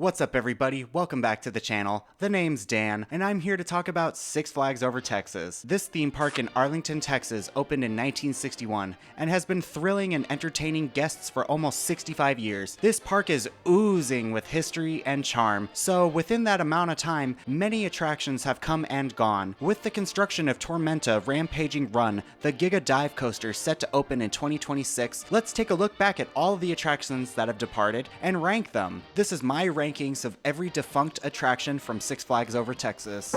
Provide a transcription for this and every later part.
What's up everybody, welcome back to the channel. The name's Dan, and I'm here to talk about Six Flags Over Texas. This theme park in Arlington, Texas opened in 1961 and has been thrilling and entertaining guests for almost 65 years. This park is oozing with history and charm, so within that amount of time, many attractions have come and gone. With the construction of Tormenta Rampaging Run, the Giga Dive Coaster set to open in 2026, let's take a look back at all of the attractions that have departed and rank them. This is my rankings of every defunct attraction from Six Flags Over Texas.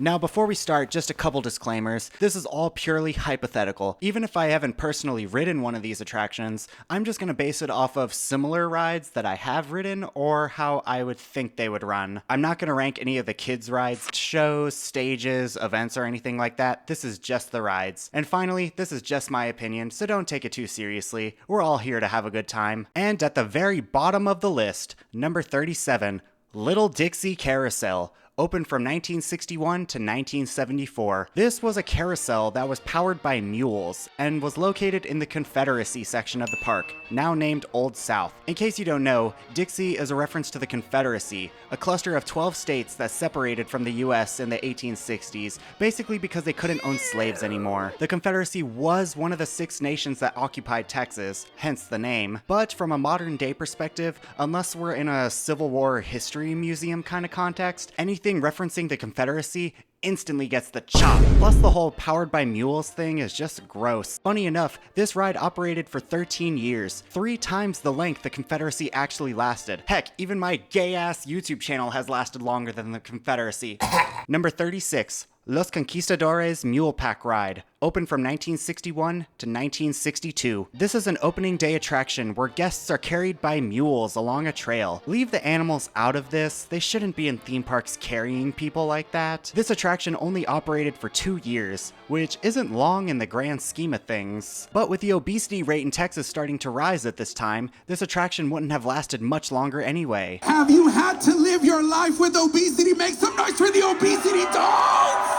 Now before we start, just a couple disclaimers. This is all purely hypothetical. Even if I haven't personally ridden one of these attractions, I'm just gonna base it off of similar rides that I have ridden or how I would think they would run. I'm not gonna rank any of the kids' rides, shows, stages, events, or anything like that. This is just the rides. And finally, this is just my opinion, so don't take it too seriously. We're all here to have a good time. And at the very bottom of the list, number 37, Little Dixie Carousel. Opened from 1961 to 1974. This was a carousel that was powered by mules and was located in the Confederacy section of the park, now named Old South. In case you don't know, Dixie is a reference to the Confederacy, a cluster of 12 states that separated from the US in the 1860s, basically because they couldn't own slaves anymore. The Confederacy was one of the 6 nations that occupied Texas, hence the name, but from a modern day perspective, unless we're in a Civil War history museum kind of context, anything referencing the Confederacy instantly gets the chop. Plus the whole powered by mules thing is just gross. Funny enough, this ride operated for 13 years, 3 times the length the Confederacy actually lasted. Heck, even my gay ass YouTube channel has lasted longer than the Confederacy. Number 36. Los Conquistadores Mule Pack Ride. Opened from 1961 to 1962. This is an opening day attraction where guests are carried by mules along a trail. Leave the animals out of this, they shouldn't be in theme parks carrying people like that. This attraction only operated for 2 years, which isn't long in the grand scheme of things. But with the obesity rate in Texas starting to rise at this time, this attraction wouldn't have lasted much longer anyway. Have you had to live your life with obesity? Make some noise for the obesity dogs!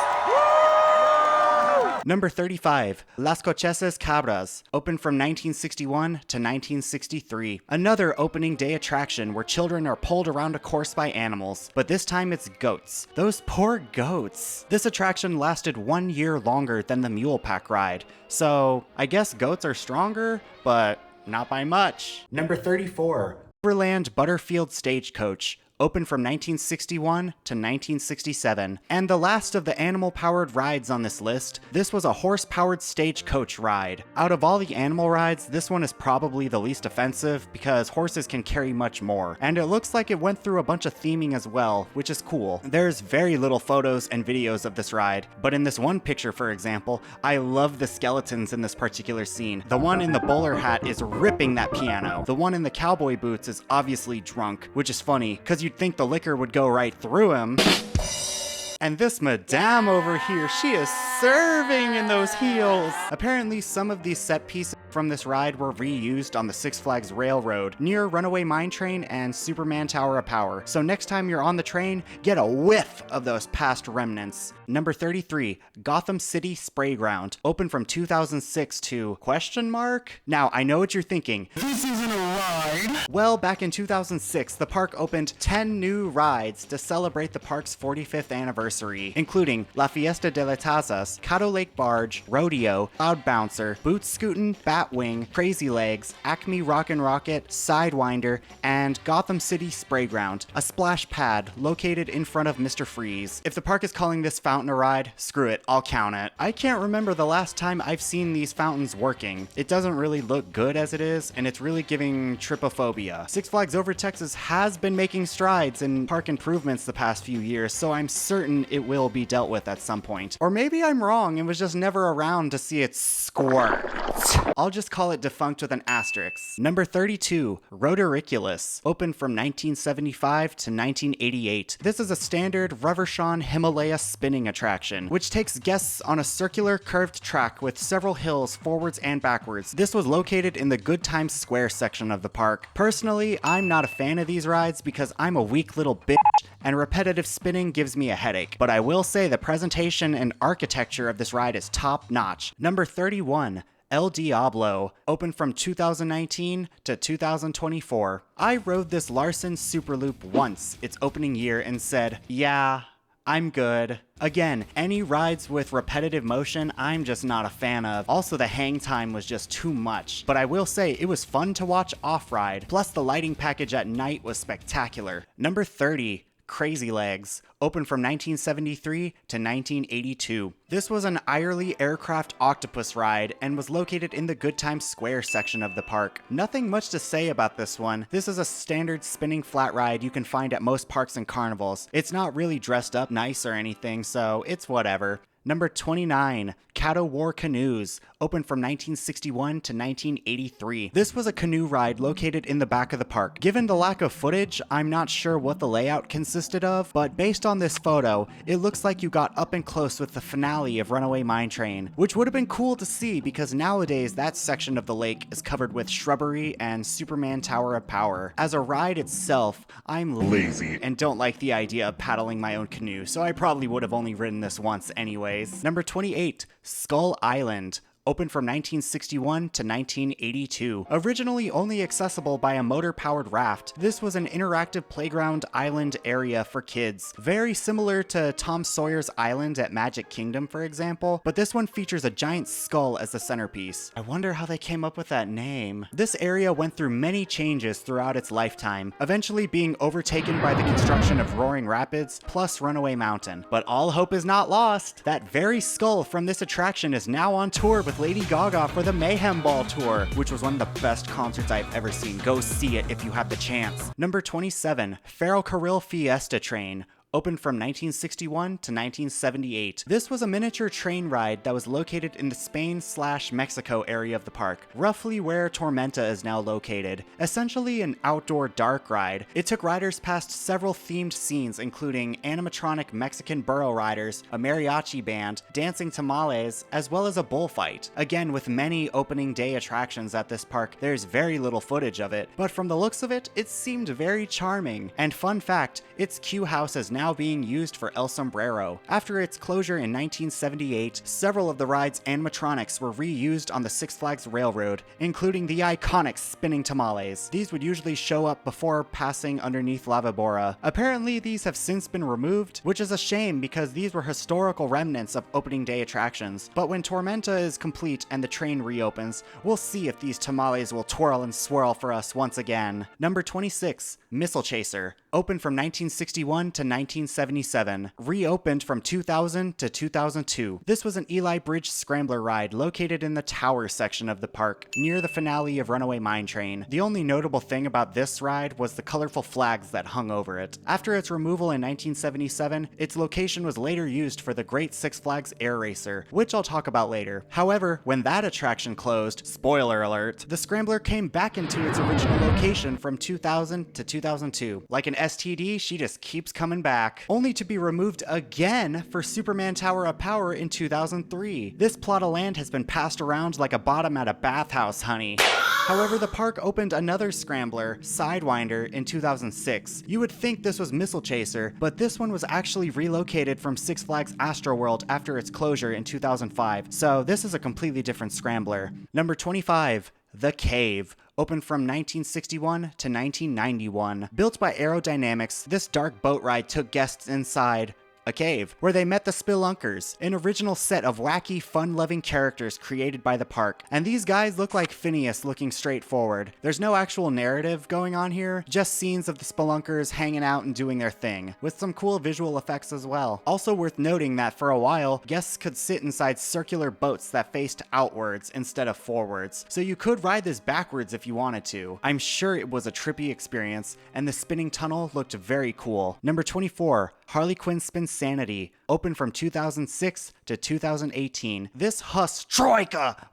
Number 35, Las Cochesas Cabras, opened from 1961 to 1963. Another opening day attraction where children are pulled around a course by animals, but this time it's goats. Those poor goats. This attraction lasted 1 year longer than the Mule Pack ride, so I guess goats are stronger, but not by much. Number 34, Overland Butterfield Stagecoach. Opened from 1961 to 1967. And the last of the animal-powered rides on this list, this was a horse-powered stagecoach ride. Out of all the animal rides, this one is probably the least offensive because horses can carry much more. And it looks like it went through a bunch of theming as well, which is cool. There's very little photos and videos of this ride, but in this one picture, for example, I love the skeletons in this particular scene. The one in the bowler hat is ripping that piano. The one in the cowboy boots is obviously drunk, which is funny, because you'd think the liquor would go right through him. And this madame over here, she is serving in those heels. Apparently some of these set pieces from this ride were reused on the Six Flags Railroad near Runaway Mine Train and Superman Tower of Power. So next time you're on the train, get a whiff of those past remnants. Number 33, Gotham City Sprayground. Opened from 2006 to question mark? Now, I know what you're thinking. This isn't a ride. Well, back in 2006, the park opened 10 new rides to celebrate the park's 45th anniversary, including La Fiesta de las Tazas, Caddo Lake Barge, Rodeo, Cloud Bouncer, Boot Scootin', Batwing, Crazy Legs, Acme Rockin' Rocket, Sidewinder, and Gotham City Sprayground, a splash pad located in front of Mr. Freeze. If the park is calling this fountain a ride, screw it, I'll count it. I can't remember the last time I've seen these fountains working. It doesn't really look good as it is, and it's really giving trypophobia. Six Flags Over Texas has been making strides in park improvements the past few years, so I'm certain it will be dealt with at some point. Or maybe I'm wrong and was just never around to see it squirt. I'll just call it defunct with an asterisk. Number 32, Rodericulus. Opened from 1975 to 1988. This is a standard Reverchon Himalaya spinning attraction, which takes guests on a circular curved track with several hills forwards and backwards. This was located in the Good Times Square section of the park. Personally, I'm not a fan of these rides because I'm a weak little bitch and repetitive spinning gives me a headache, but I will say the presentation and architecture of this ride is top notch. Number 31, El Diablo, open from 2019 to 2024. I rode this Larson Superloop once its opening year and said, yeah, I'm good. Again, any rides with repetitive motion, I'm just not a fan of. Also, the hang time was just too much. But I will say, it was fun to watch off-ride. Plus, the lighting package at night was spectacular. Number 30. Crazy Legs, open from 1973 to 1982. This was an Irely aircraft octopus ride and was located in the Good Times Square section of the park. Nothing much to say about this one. This is a standard spinning flat ride you can find at most parks and carnivals. It's not really dressed up nice or anything, so it's whatever. Number 29, Caddo War Canoes, open from 1961 to 1983. This was a canoe ride located in the back of the park. Given the lack of footage, I'm not sure what the layout consisted of, but based on this photo, it looks like you got up and close with the finale of Runaway Mine Train, which would have been cool to see because nowadays that section of the lake is covered with shrubbery and Superman Tower of Power. As a ride itself, I'm lazy and don't like the idea of paddling my own canoe, so I probably would have only ridden this once anyways. Number 28, Skull Island, open from 1961 to 1982. Originally only accessible by a motor-powered raft, this was an interactive playground island area for kids, very similar to Tom Sawyer's Island at Magic Kingdom, for example, but this one features a giant skull as the centerpiece. I wonder how they came up with that name. This area went through many changes throughout its lifetime, eventually being overtaken by the construction of Roaring Rapids plus Runaway Mountain. But all hope is not lost. That very skull from this attraction is now on tour with Lady Gaga for the Mayhem Ball Tour, which was one of the best concerts I've ever seen. Go see it if you have the chance. Number 27, Feral Carril Fiesta Train, opened from 1961 to 1978. This was a miniature train ride that was located in the Spain/Mexico area of the park, roughly where Tormenta is now located. Essentially an outdoor dark ride, it took riders past several themed scenes including animatronic Mexican burro riders, a mariachi band, dancing tamales, as well as a bullfight. Again, with many opening day attractions at this park, there's very little footage of it, but from the looks of it, it seemed very charming. And fun fact, its queue house is now being used for El Sombrero. After its closure in 1978, several of the ride's animatronics were reused on the Six Flags Railroad, including the iconic spinning tamales. These would usually show up before passing underneath Lava Bora. Apparently, these have since been removed, which is a shame because these were historical remnants of opening day attractions. But when Tormenta is complete and the train reopens, we'll see if these tamales will twirl and swirl for us once again. Number 26, Missile Chaser, opened from 1961 to 1977, reopened from 2000 to 2002. This was an Eli Bridge scrambler ride located in the tower section of the park, near the finale of Runaway Mine Train. The only notable thing about this ride was the colorful flags that hung over it. After its removal in 1977, its location was later used for the Great Six Flags Air Racer, which I'll talk about later. However, when that attraction closed, spoiler alert, the scrambler came back into its original location from 2000 to 2002. Like an STD, she just keeps coming back, only to be removed again for Superman Tower of Power in 2003. This plot of land has been passed around like a bottom at a bathhouse, honey. However, the park opened another scrambler, Sidewinder, in 2006. You would think this was Missile Chaser, but this one was actually relocated from Six Flags Astroworld after its closure in 2005, so this is a completely different scrambler. Number 25, The Cave, opened from 1961 to 1991. Built by Aerodynamics, this dark boat ride took guests inside a cave, where they met the Spelunkers, an original set of wacky, fun-loving characters created by the park. And these guys look like Phineas looking straight forward. There's no actual narrative going on here, just scenes of the Spelunkers hanging out and doing their thing, with some cool visual effects as well. Also worth noting that for a while, guests could sit inside circular boats that faced outwards instead of forwards, so you could ride this backwards if you wanted to. I'm sure it was a trippy experience, and the spinning tunnel looked very cool. Number 24, Harley Quinn Spinsanity, opened from 2006 to 2018. This Huss Troika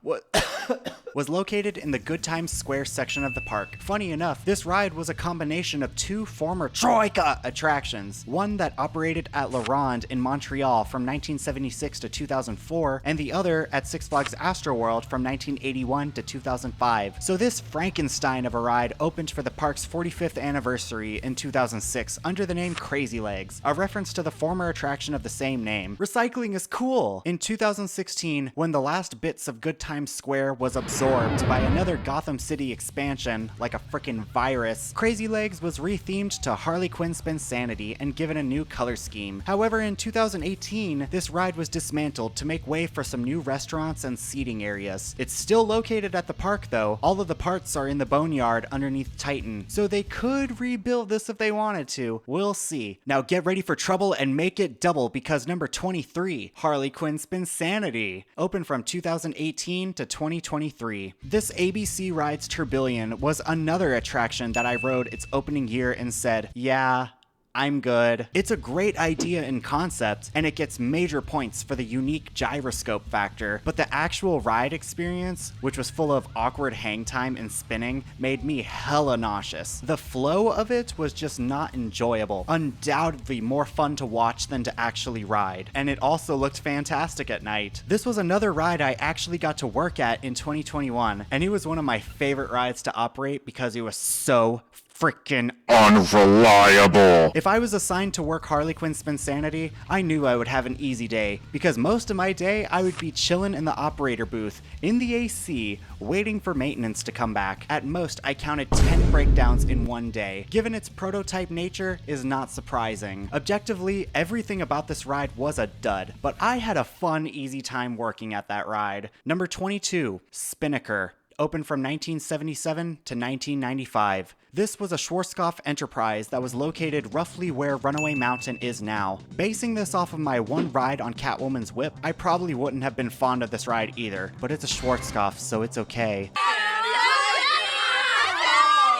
was located in the Good Times Square section of the park. Funny enough, this ride was a combination of two former Troika attractions, one that operated at La Ronde in Montreal from 1976 to 2004, and the other at Six Flags Astroworld from 1981 to 2005. So this Frankenstein of a ride opened for the park's 45th anniversary in 2006 under the name Crazy Legs, a reference to the former attraction of the same name. Recycling is cool! In 2016, when the last bits of Good Times Square was absorbed by another Gotham City expansion, like a frickin' virus, Crazy Legs was rethemed to Harley Quinn Spinsanity and given a new color scheme. However, in 2018, this ride was dismantled to make way for some new restaurants and seating areas. It's still located at the park though. All of the parts are in the boneyard underneath Titan, so they could rebuild this if they wanted to. We'll see. Now get ready for trouble and make it double, because number 23, Harley Quinn Spinsanity, opened from 2018 to 2023. This ABC Rides Tourbillon was another attraction that I rode its opening year and said, yeah, I'm good. It's a great idea in concept, and it gets major points for the unique gyroscope factor, but the actual ride experience, which was full of awkward hang time and spinning, made me hella nauseous. The flow of it was just not enjoyable. Undoubtedly more fun to watch than to actually ride, and it also looked fantastic at night. This was another ride I actually got to work at in 2021, and it was one of my favorite rides to operate because it was so freaking unreliable. If I was assigned to work Harley Quinn Spinsanity, I knew I would have an easy day, because most of my day I would be chilling in the operator booth, in the AC, waiting for maintenance to come back. At most, I counted 10 breakdowns in one day. Given its prototype nature is not surprising. Objectively, everything about this ride was a dud, but I had a fun, easy time working at that ride. Number 22, Spinnaker, opened from 1977 to 1995. This was a Schwarzkopf enterprise that was located roughly where Runaway Mountain is now. Basing this off of my one ride on Catwoman's whip, I probably wouldn't have been fond of this ride either, but it's a Schwarzkopf, so it's okay.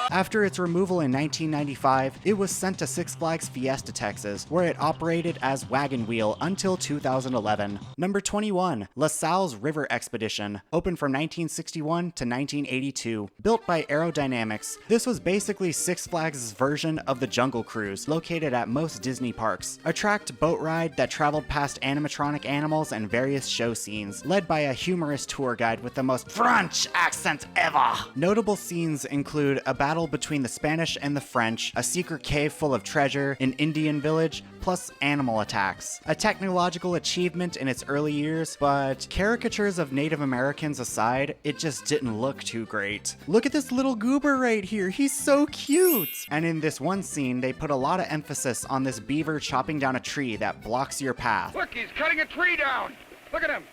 After its removal in 1995, it was sent to Six Flags Fiesta, Texas, where it operated as Wagon Wheel until 2011. Number 21, LaSalle's River Expedition, opened from 1961 to 1982. Built by Aerodynamics, this was basically Six Flags' version of the Jungle Cruise, located at most Disney parks. A tracked boat ride that traveled past animatronic animals and various show scenes, led by a humorous tour guide with the most French accent ever. Notable scenes include a battle between the Spanish and the French, a secret cave full of treasure, an Indian village, plus animal attacks. A technological achievement in its early years, but caricatures of Native Americans aside, it just didn't look too great. Look at this little goober right here, he's so cute! And in this one scene, they put a lot of emphasis on this beaver chopping down a tree that blocks your path. Look, he's cutting a tree down! Look at him!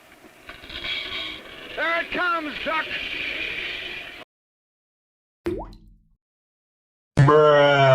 There it comes, Duck!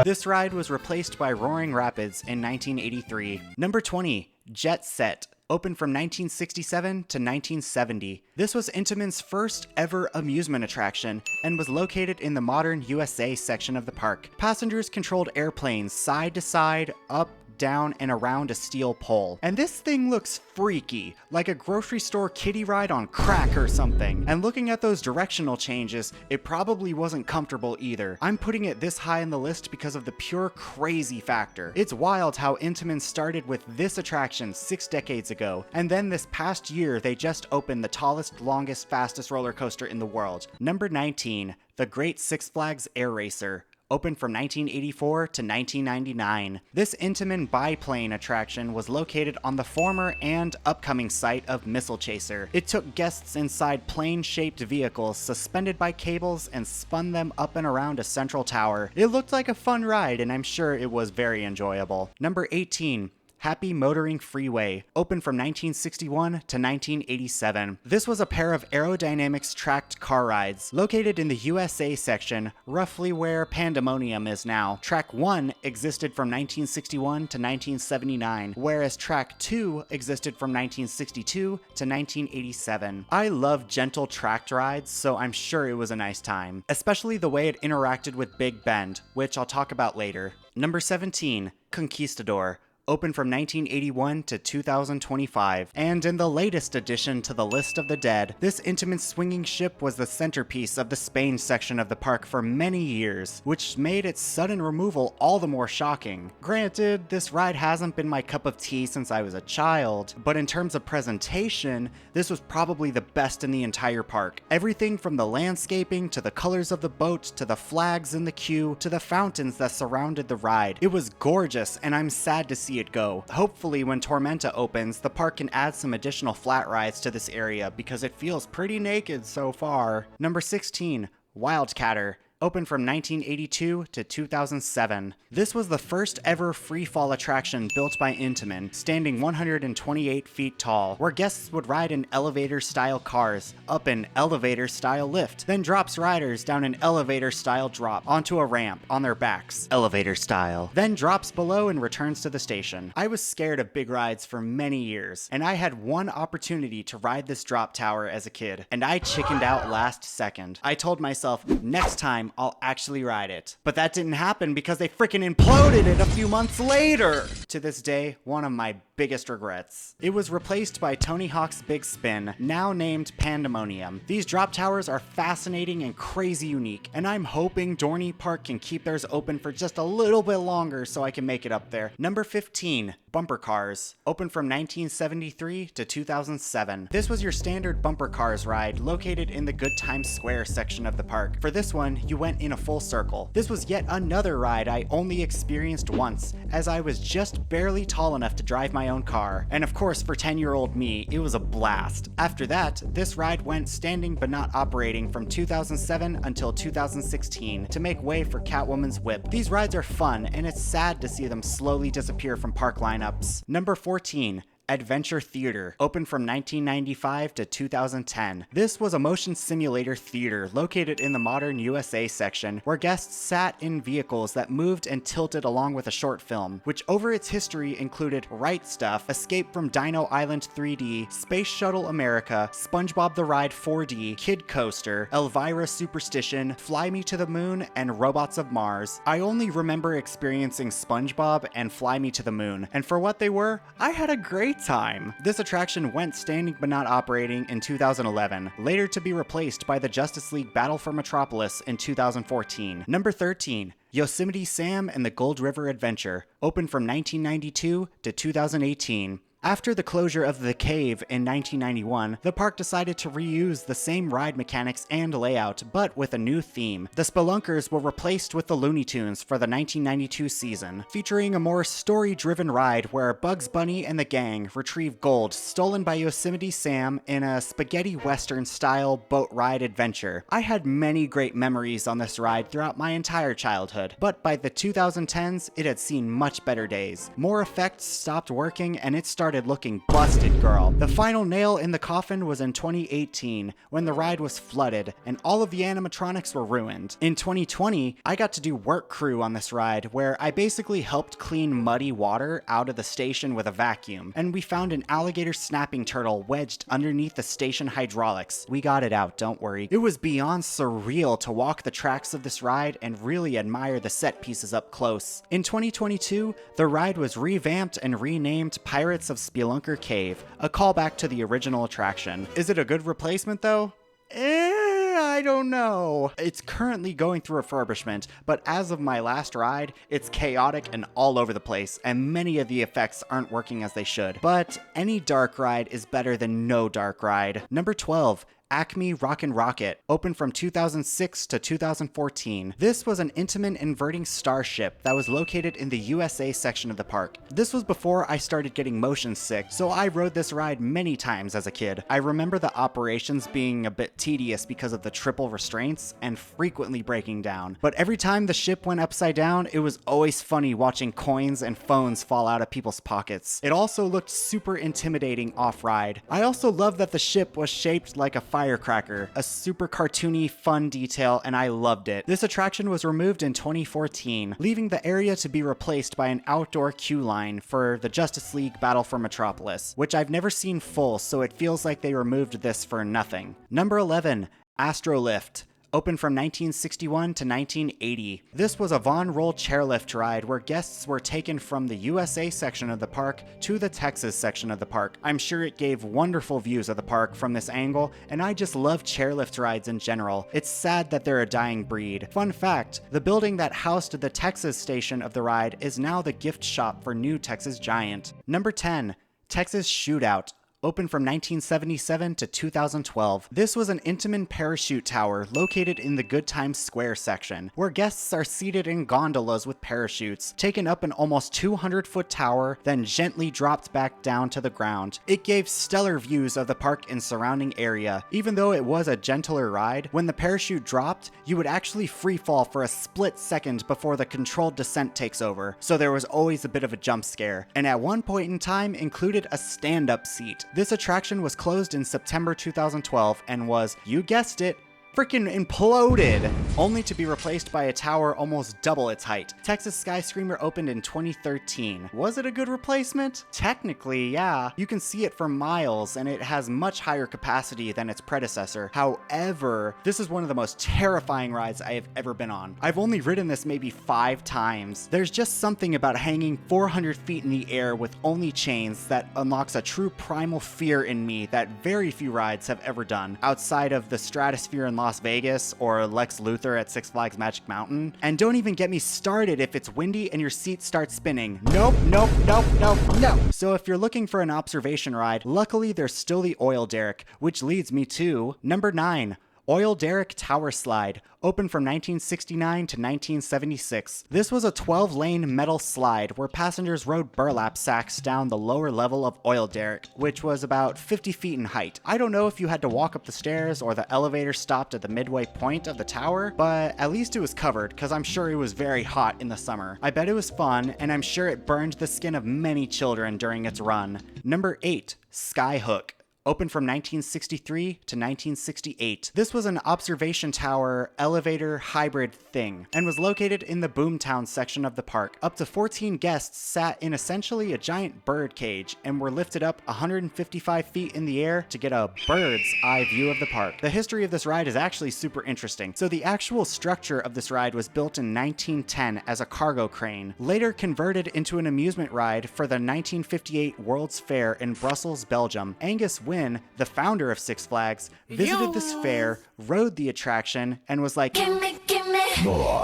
This ride was replaced by Roaring Rapids in 1983. Number 20, Jet Set, opened from 1967 to 1970. This was Intamin's first ever amusement attraction and was located in the Modern USA section of the park. Passengers controlled airplanes side to side, up, down, and around a steel pole. And this thing looks freaky, like a grocery store kiddie ride on crack or something. And looking at those directional changes, it probably wasn't comfortable either. I'm putting it this high in the list because of the pure crazy factor. It's wild how Intamin started with this attraction 6 decades ago, and then this past year they just opened the tallest, longest, fastest roller coaster in the world. Number 19, the Great Six Flags Air Racer, opened from 1984 to 1999. This Intamin biplane attraction was located on the former and upcoming site of Missile Chaser. It took guests inside plane-shaped vehicles suspended by cables and spun them up and around a central tower. It looked like a fun ride, and I'm sure it was very enjoyable. Number 18, Happy Motoring Freeway, opened from 1961 to 1987. This was a pair of Aerodynamics tracked car rides, located in the USA section, roughly where Pandemonium is now. Track 1 existed from 1961 to 1979, whereas Track 2 existed from 1962 to 1987. I love gentle tracked rides, so I'm sure it was a nice time, especially the way it interacted with Big Bend, which I'll talk about later. Number 17, Conquistador, opened from 1981 to 2025. And in the latest addition to the list of the dead, this Intamin swinging ship was the centerpiece of the Spain section of the park for many years, which made its sudden removal all the more shocking. Granted, this ride hasn't been my cup of tea since I was a child, but in terms of presentation, this was probably the best in the entire park. Everything from the landscaping, to the colors of the boat, to the flags in the queue, to the fountains that surrounded the ride. It was gorgeous, and I'm sad to see see it go. Hopefully when Tormenta opens, the park can add some additional flat rides to this area because it feels pretty naked so far. Number 16, Wildcatter. Opened from 1982 to 2007. This was the first ever free-fall attraction built by Intamin, standing 128 feet tall, where guests would ride in elevator-style cars, up an elevator-style lift, then drops riders down an elevator-style drop onto a ramp on their backs, elevator-style, then drops below and returns to the station. I was scared of big rides for many years, and I had one opportunity to ride this drop tower as a kid, and I chickened out last second. I told myself, next time I'll actually ride it. But that didn't happen because they freaking imploded it a few months later! To this day, one of my biggest regrets. It was replaced by Tony Hawk's Big Spin, now named Pandemonium. These drop towers are fascinating and crazy unique, and I'm hoping Dorney Park can keep theirs open for just a little bit longer so I can make it up there. Number 15, Bumper Cars. Opened from 1973 to 2007. This was your standard Bumper Cars ride located in the Good Times Square section of the park. For this one, you went in a full circle. This was yet another ride I only experienced once, as I was just barely tall enough to drive my own car. And of course, for 10-year-old me, it was a blast. After that, this ride went standing but not operating from 2007 until 2016 to make way for Catwoman's Whip. These rides are fun, and it's sad to see them slowly disappear from park lineups. Number 14, Adventure Theater, opened from 1995 to 2010. This was a motion simulator theater located in the Modern USA section, where guests sat in vehicles that moved and tilted along with a short film, which over its history included Right Stuff, Escape from Dino Island 3D, Space Shuttle America, SpongeBob the Ride 4D, Kid Coaster, Elvira Superstition, Fly Me to the Moon, and Robots of Mars. I only remember experiencing SpongeBob and Fly Me to the Moon, and for what they were, I had a great time. This attraction went standing but not operating in 2011, later to be replaced by the Justice League Battle for Metropolis in 2014. Number 13, Yosemite Sam and the Gold River Adventure, opened from 1992 to 2018. After the closure of the cave in 1991, the park decided to reuse the same ride mechanics and layout, but with a new theme. The Spelunkers were replaced with the Looney Tunes for the 1992 season, featuring a more story-driven ride where Bugs Bunny and the gang retrieve gold stolen by Yosemite Sam in a spaghetti western-style boat ride adventure. I had many great memories on this ride throughout my entire childhood, but by the 2010s, it had seen much better days. More effects stopped working, and it started looking busted, girl. The final nail in the coffin was in 2018, when the ride was flooded and all of the animatronics were ruined. In 2020, I got to do work crew on this ride, where I basically helped clean muddy water out of the station with a vacuum, and we found an alligator snapping turtle wedged underneath the station hydraulics. We got it out, don't worry. It was beyond surreal to walk the tracks of this ride and really admire the set pieces up close. In 2022, the ride was revamped and renamed Pirates of Spelunker Cave, a callback to the original attraction. Is it a good replacement though? I don't know. It's currently going through refurbishment, but as of my last ride, it's chaotic and all over the place, and many of the effects aren't working as they should. But any dark ride is better than no dark ride. Number 12, Acme Rockin' Rocket, opened from 2006 to 2014. This was an Intamin inverting starship that was located in the USA section of the park. This was before I started getting motion sick, so I rode this ride many times as a kid. I remember the operations being a bit tedious because of the triple restraints and frequently breaking down. But every time the ship went upside down, it was always funny watching coins and phones fall out of people's pockets. It also looked super intimidating off-ride. I also love that the ship was shaped like a firecracker, a super cartoony, fun detail, and I loved it. This attraction was removed in 2014, leaving the area to be replaced by an outdoor queue line for the Justice League Battle for Metropolis, which I've never seen full, so it feels like they removed this for nothing. Number 11, Astrolift. Opened from 1961 to 1980. This was a Von Roll chairlift ride where guests were taken from the USA section of the park to the Texas section of the park. I'm sure it gave wonderful views of the park from this angle, and I just love chairlift rides in general. It's sad that they're a dying breed. Fun fact, the building that housed the Texas station of the ride is now the gift shop for New Texas Giant. Number 10, Texas Shootout. opened from 1977 to 2012. This was an Intamin parachute tower located in the Good Times Square section, where guests are seated in gondolas with parachutes, taken up an almost 200-foot tower, then gently dropped back down to the ground. It gave stellar views of the park and surrounding area. Even though it was a gentler ride, when the parachute dropped, you would actually free fall for a split second before the controlled descent takes over, so there was always a bit of a jump scare, and at one point in time included a stand-up seat. This attraction was closed in September 2012 and was, you guessed it, freaking imploded, only to be replaced by a tower almost double its height. Texas Skyscreamer opened in 2013. Was it a good replacement? Technically, yeah. You can see it for miles, and it has much higher capacity than its predecessor. However, this is one of the most terrifying rides I have ever been on. I've only ridden this maybe 5 times. There's just something about hanging 400 feet in the air with only chains that unlocks a true primal fear in me that very few rides have ever done, outside of the Stratosphere in Las Vegas or Lex Luthor at Six Flags Magic Mountain. And don't even get me started if it's windy and your seat starts spinning. Nope, nope, nope, nope, no. So if you're looking for an observation ride, luckily there's still the oil derrick, which leads me to number 9. Oil Derrick Tower Slide, opened from 1969 to 1976. This was a 12-lane metal slide where passengers rode burlap sacks down the lower level of Oil Derrick, which was about 50 feet in height. I don't know if you had to walk up the stairs or the elevator stopped at the midway point of the tower, but at least it was covered, because I'm sure it was very hot in the summer. I bet it was fun, and I'm sure it burned the skin of many children during its run. Number 8, Skyhook, opened from 1963 to 1968. This was an observation tower elevator hybrid thing and was located in the Boomtown section of the park. Up to 14 guests sat in essentially a giant bird cage and were lifted up 155 feet in the air to get a bird's eye view of the park. The history of this ride is actually super interesting. So the actual structure of this ride was built in 1910 as a cargo crane, later converted into an amusement ride for the 1958 World's Fair in Brussels, Belgium. Angus Wynn, the founder of Six Flags, visited this fair, rode the attraction, and was like, gimme.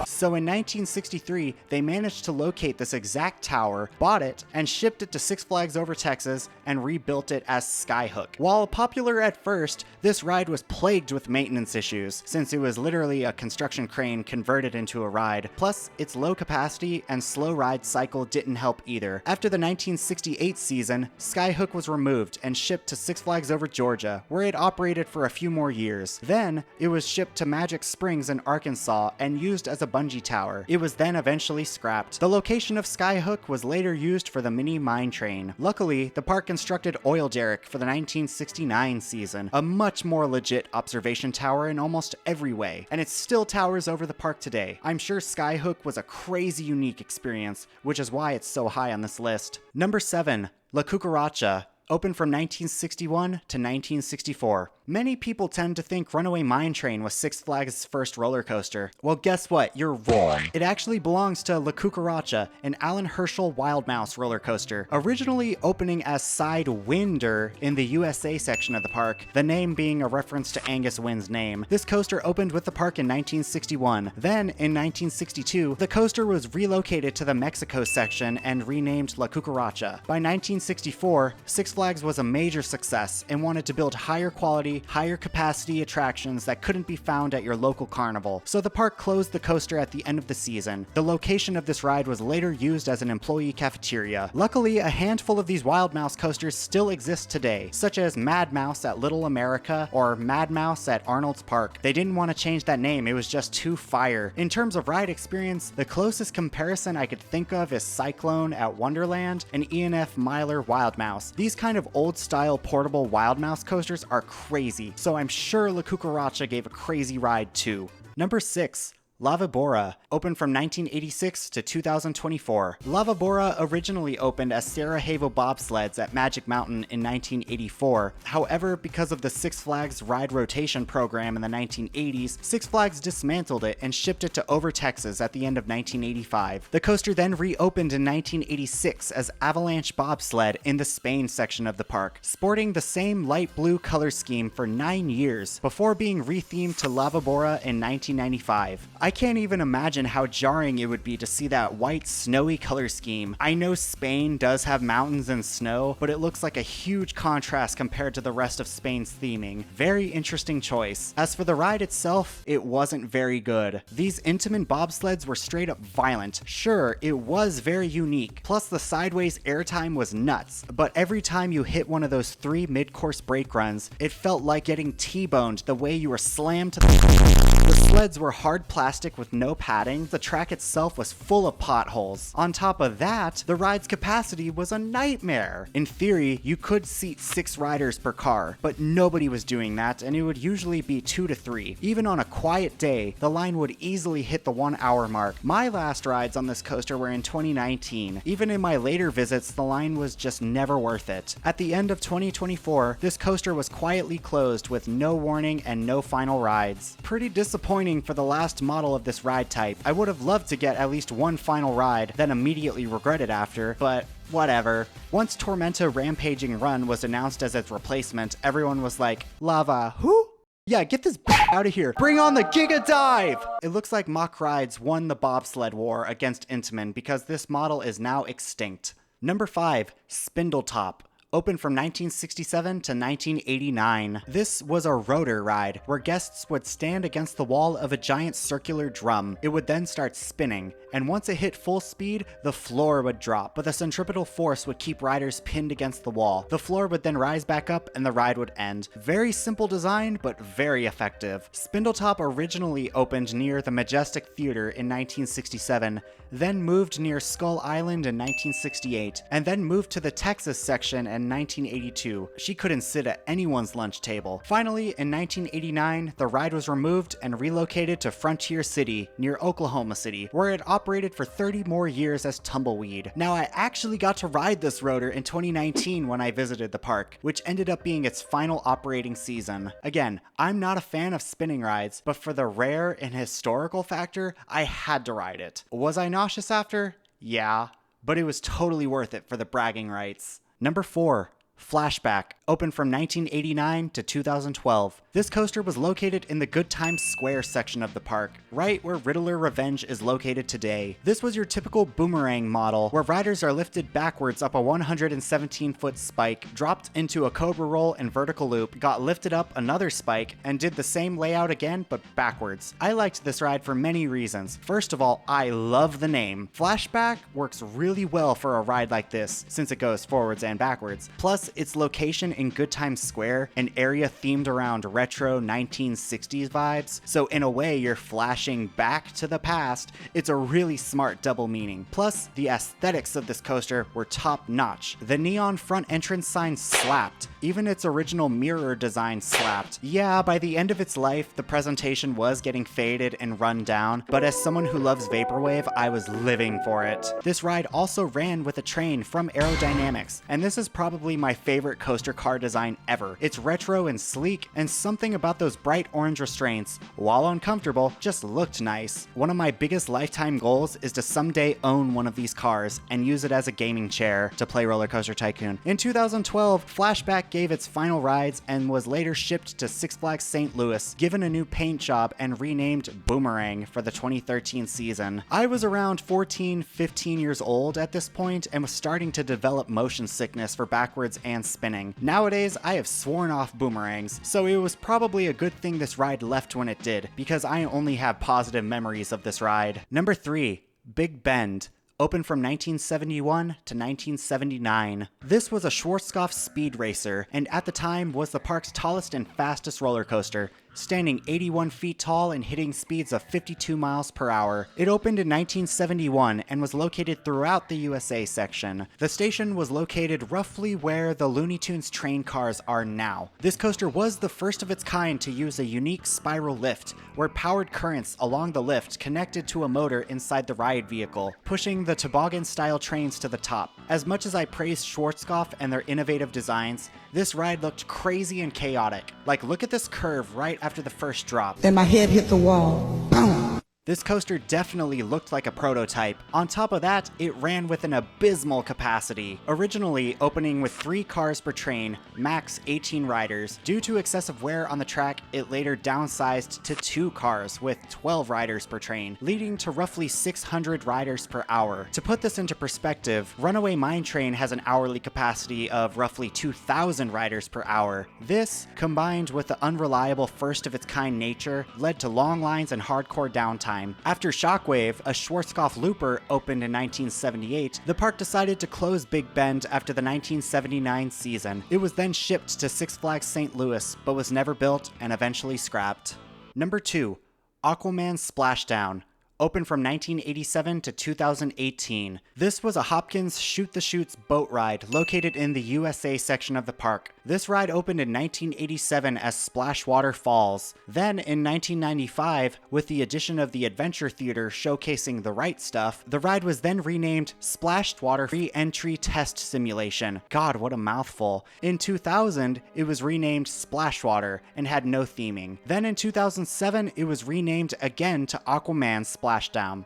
So in 1963, they managed to locate this exact tower, bought it, and shipped it to Six Flags Over Texas and rebuilt it as Skyhook. While popular at first, this ride was plagued with maintenance issues, since it was literally a construction crane converted into a ride. Plus, its low capacity and slow ride cycle didn't help either. After the 1968 season, Skyhook was removed and shipped to Six Flags Over Georgia, where it operated for a few more years. Then, it was shipped to Magic Springs in Arkansas and used as a bungee tower. It was then eventually scrapped. The location of Skyhook was later used for the mini mine train. Luckily, the park constructed Oil Derrick for the 1969 season, a much more legit observation tower in almost every way, and it still towers over the park today. I'm sure Skyhook was a crazy unique experience, which is why it's so high on this list. Number 7, La Cucaracha, opened from 1961 to 1964. Many people tend to think Runaway Mine Train was Six Flags' first roller coaster. Well, guess what? You're wrong. It actually belongs to La Cucaracha, an Alan Herschel Wild Mouse roller coaster, originally opening as Sidewinder in the USA section of the park, the name being a reference to Angus Wynn's name. This coaster opened with the park in 1961. Then, in 1962, the coaster was relocated to the Mexico section and renamed La Cucaracha. By 1964, Six Flags was a major success and wanted to build higher quality, higher capacity attractions that couldn't be found at your local carnival, so the park closed the coaster at the end of the season. The location of this ride was later used as an employee cafeteria. Luckily, a handful of these Wild Mouse coasters still exist today, such as Mad Mouse at Little America or Mad Mouse at Arnold's Park. They didn't want to change that name, it was just too fire. In terms of ride experience, the closest comparison I could think of is Cyclone at Wonderland and E&F Myler Wild Mouse. These kind of old-style portable Wild Mouse coasters are crazy, so I'm sure La Cucaracha gave a crazy ride too. Number 6, Lava Bora, opened from 1986 to 2024. Lava Bora originally opened as Sarajevo bobsleds at Magic Mountain in 1984. However, because of the Six Flags ride rotation program in the 1980s, Six Flags dismantled it and shipped it to Over Texas at the end of 1985. The coaster then reopened in 1986 as Avalanche Bobsled in the Spain section of the park, sporting the same light blue color scheme for 9 years before being rethemed to Lava Bora in 1995. I can't even imagine how jarring it would be to see that white, snowy color scheme. I know Spain does have mountains and snow, but it looks like a huge contrast compared to the rest of Spain's theming. Very interesting choice. As for the ride itself, it wasn't very good. These Intamin bobsleds were straight up violent. Sure, it was very unique, plus the sideways airtime was nuts, but every time you hit one of those 3 mid-course brake runs, it felt like getting T-boned the way you were slammed to the sleds were hard plastic with no padding, the track itself was full of potholes. On top of that, the ride's capacity was a nightmare. In theory, you could seat 6 riders per car, but nobody was doing that, and it would usually be 2 to 3. Even on a quiet day, the line would easily hit the 1 hour mark. My last rides on this coaster were in 2019. Even in my later visits, the line was just never worth it. At the end of 2024, this coaster was quietly closed with no warning and no final rides. Pretty disappointing for the last model of this ride type. I would have loved to get at least one final ride, then immediately regret it after, but whatever. Once Tormenta Rampaging Run was announced as its replacement, everyone was like, lava, who? Yeah, get this out of here. Bring on the Giga Dive! It looks like Mach Rides won the bobsled war against Intamin because this model is now extinct. Number 5, Spindletop. Opened from 1967 to 1989. This was a rotor ride where guests would stand against the wall of a giant circular drum. It would then start spinning, and once it hit full speed, the floor would drop, but the centripetal force would keep riders pinned against the wall. The floor would then rise back up and the ride would end. Very simple design, but very effective. Spindletop originally opened near the Majestic Theater in 1967, then moved near Skull Island in 1968, and then moved to the Texas section in 1982. She couldn't sit at anyone's lunch table. Finally, in 1989, the ride was removed and relocated to Frontier City, near Oklahoma City, where it operated for 30 more years as Tumbleweed. Now, I actually got to ride this rotor in 2019 when I visited the park, which ended up being its final operating season. Again, I'm not a fan of spinning rides, but for the rare and historical factor, I had to ride it. Was I nauseous after? Yeah, but it was totally worth it for the bragging rights. Number 4, Flashback. Opened from 1989 to 2012. This coaster was located in the Good Times Square section of the park, right where Riddler Revenge is located today. This was your typical boomerang model, where riders are lifted backwards up a 117-foot spike, dropped into a cobra roll and vertical loop, got lifted up another spike, and did the same layout again, but backwards. I liked this ride for many reasons. First of all, I love the name. Flashback works really well for a ride like this, since it goes forwards and backwards. Plus, its location in Good Times Square, an area themed around retro 1960s vibes, so in a way you're flashing back to the past. It's a really smart double meaning. Plus, the aesthetics of this coaster were top notch. The neon front entrance sign slapped. Even its original mirror design slapped. Yeah, by the end of its life, the presentation was getting faded and run down, but as someone who loves Vaporwave, I was living for it. This ride also ran with a train from Aerodynamics, and this is probably my favorite coaster car design ever. It's retro and sleek, and something about those bright orange restraints, while uncomfortable, just looked nice. One of my biggest lifetime goals is to someday own one of these cars and use it as a gaming chair to play Roller Coaster Tycoon. In 2012, Flashback gave its final rides and was later shipped to Six Flags St. Louis, given a new paint job and renamed Boomerang for the 2013 season. I was around 14, 15 years old at this point and was starting to develop motion sickness for backwards and spinning. Nowadays, I have sworn off boomerangs, so it was probably a good thing this ride left when it did, because I only have positive memories of this ride. Number 3, Big Bend. Opened from 1971 to 1979. This was a Schwarzkopf speed racer, and at the time was the park's tallest and fastest roller coaster, standing 81 feet tall and hitting speeds of 52 miles per hour. It opened in 1971 and was located throughout the USA section. The station was located roughly where the Looney Tunes train cars are now. This coaster was the first of its kind to use a unique spiral lift, where powered currents along the lift connected to a motor inside the ride vehicle, pushing the toboggan-style trains to the top. As much as I praised Schwarzkopf and their innovative designs, this ride looked crazy and chaotic. Like, look at this curve right after the first drop. Then my head hit the wall. Boom. This coaster definitely looked like a prototype. On top of that, it ran with an abysmal capacity. Originally opening with 3 cars per train, max 18 riders. Due to excessive wear on the track, it later downsized to 2 cars with 12 riders per train, leading to roughly 600 riders per hour. To put this into perspective, Runaway Mine Train has an hourly capacity of roughly 2,000 riders per hour. This, combined with the unreliable first-of-its-kind nature, led to long lines and hardcore downtime. After Shockwave, a Schwarzkopf looper, opened in 1978, the park decided to close Big Bend after the 1979 season. It was then shipped to Six Flags St. Louis, but was never built and eventually scrapped. Number 2. Aquaman Splashdown. Opened from 1987 to 2018. This was a Hopkins Shoot-the-Chutes boat ride located in the USA section of the park. This ride opened in 1987 as Splashwater Falls. Then in 1995, with the addition of the Adventure Theater showcasing the right stuff, the ride was then renamed Splashwater Free-Entry Test Simulation. God, what a mouthful. In 2000, it was renamed Splashwater and had no theming. Then in 2007, it was renamed again to Aquaman Splashdown.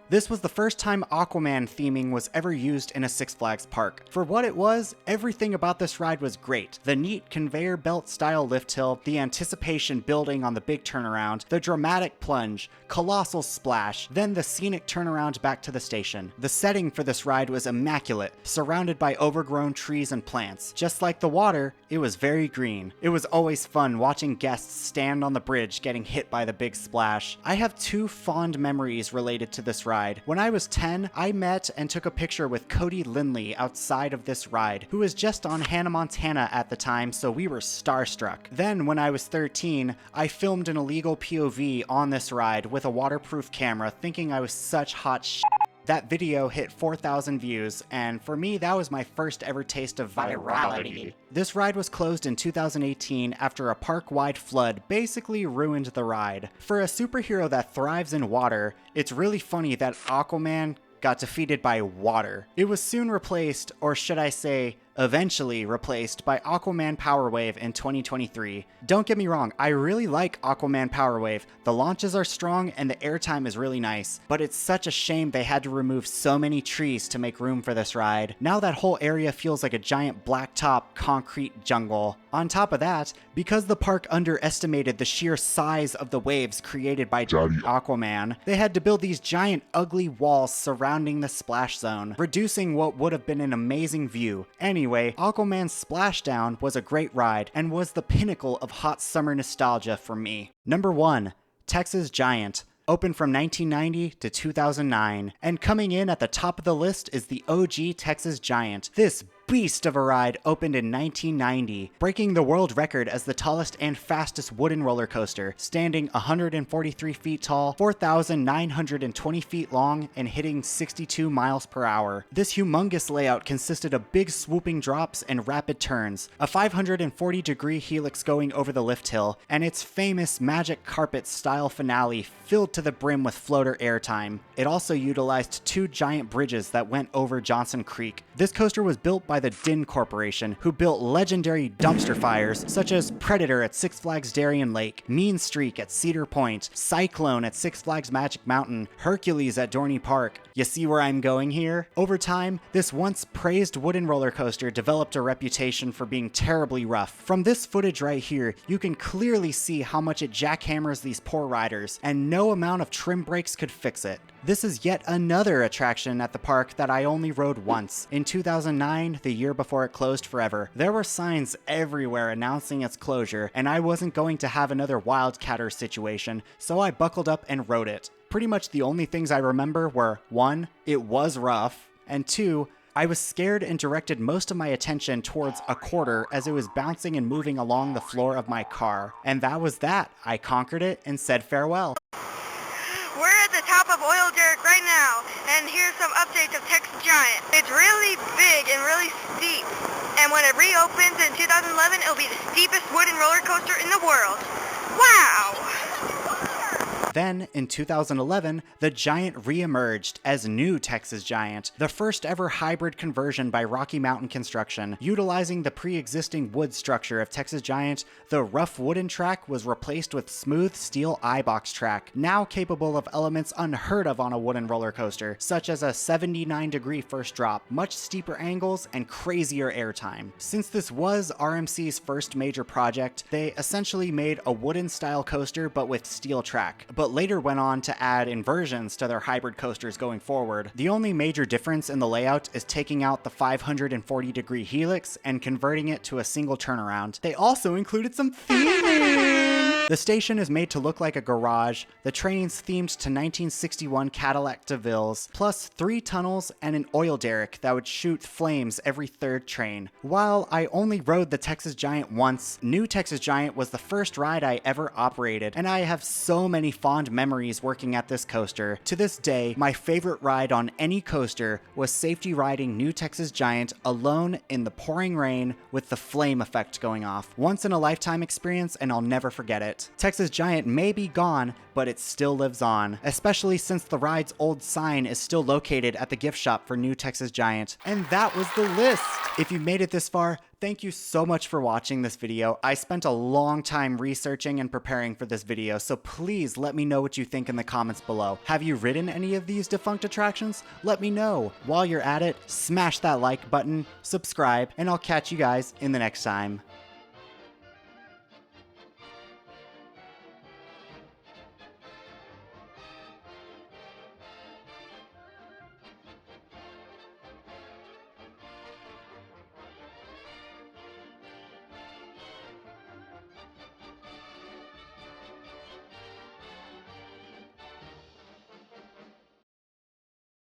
This was the first time Aquaman theming was ever used in a Six Flags park. For what it was, everything about this ride was great. The neat conveyor belt style lift hill, the anticipation building on the big turnaround, the dramatic plunge, colossal splash, then the scenic turnaround back to the station. The setting for this ride was immaculate, surrounded by overgrown trees and plants. Just like the water, it was very green. It was always fun watching guests stand on the bridge getting hit by the big splash. I have 2 fond memories related to this ride. When I was 10, I met and took a picture with Cody Lindley outside of this ride, who was just on Hannah Montana at the time, so we were starstruck. Then, when I was 13, I filmed an illegal POV on this ride with a waterproof camera, thinking I was such hot shit. That video hit 4,000 views, and for me, that was my first ever taste of virality. This ride was closed in 2018 after a park-wide flood basically ruined the ride. For a superhero that thrives in water, it's really funny that Aquaman got defeated by water. It was soon replaced, or should I say, eventually replaced by Aquaman Powerwave in 2023. Don't get me wrong, I really like Aquaman Powerwave. The launches are strong and the airtime is really nice, but it's such a shame they had to remove so many trees to make room for this ride. Now that whole area feels like a giant blacktop concrete jungle. On top of that, because the park underestimated the sheer size of the waves created by Aquaman, they had to build these giant ugly walls surrounding the splash zone, reducing what would have been an amazing view. Anyway, Aquaman Splashdown was a great ride and was the pinnacle of hot summer nostalgia for me. Number 1. Texas Giant. Opened from 1990 to 2009. And coming in at the top of the list is the OG Texas Giant. This beast of a ride opened in 1990, breaking the world record as the tallest and fastest wooden roller coaster, standing 143 feet tall, 4,920 feet long, and hitting 62 miles per hour. This humongous layout consisted of big swooping drops and rapid turns, a 540-degree helix going over the lift hill, and its famous magic carpet style finale filled to the brim with floater airtime. It also utilized 2 giant bridges that went over Johnson Creek. This coaster was built by the Din Corporation, who built legendary dumpster fires such as Predator at Six Flags Darien Lake, Mean Streak at Cedar Point, Cyclone at Six Flags Magic Mountain, Hercules at Dorney Park. You see where I'm going here? Over time, this once praised wooden roller coaster developed a reputation for being terribly rough. From this footage right here, you can clearly see how much it jackhammers these poor riders, and no amount of trim brakes could fix it. This is yet another attraction at the park that I only rode once. In 2009, the year before it closed forever, there were signs everywhere announcing its closure, and I wasn't going to have another Wildcatter situation, so I buckled up and rode it. Pretty much the only things I remember were 1. It was rough, and 2. I was scared and directed most of my attention towards a quarter as it was bouncing and moving along the floor of my car. And that was that. I conquered it and said farewell. We're at the top of Oil Derrick right now, and here's some updates of Texas Giant. It's really big and really steep, and when it reopens in 2011, it'll be the steepest wooden roller coaster in the world. Wow! Then, in 2011, the Giant re-emerged as New Texas Giant, the first ever hybrid conversion by Rocky Mountain Construction. Utilizing the pre-existing wood structure of Texas Giant, the rough wooden track was replaced with smooth steel I-box track, now capable of elements unheard of on a wooden roller coaster, such as a 79-degree first drop, much steeper angles, and crazier airtime. Since this was RMC's first major project, they essentially made a wooden-style coaster but with steel track, but later went on to add inversions to their hybrid coasters going forward. The only major difference in the layout is taking out the 540-degree helix and converting it to a single turnaround. They also included some theming! The station is made to look like a garage, the train's themed to 1961 Cadillac DeVille's, plus 3 tunnels and an oil derrick that would shoot flames every third train. While I only rode the Texas Giant once, New Texas Giant was the first ride I ever operated, and I have so many fond memories working at this coaster. To this day, my favorite ride on any coaster was safety riding New Texas Giant alone in the pouring rain with the flame effect going off. Once in a lifetime experience, and I'll never forget it. Texas Giant may be gone, but it still lives on, especially since the ride's old sign is still located at the gift shop for New Texas Giant. And that was the list! If you made it this far, thank you so much for watching this video. I spent a long time researching and preparing for this video, so please let me know what you think in the comments below. Have you ridden any of these defunct attractions? Let me know. While you're at it, smash that like button, subscribe, and I'll catch you guys in the next time.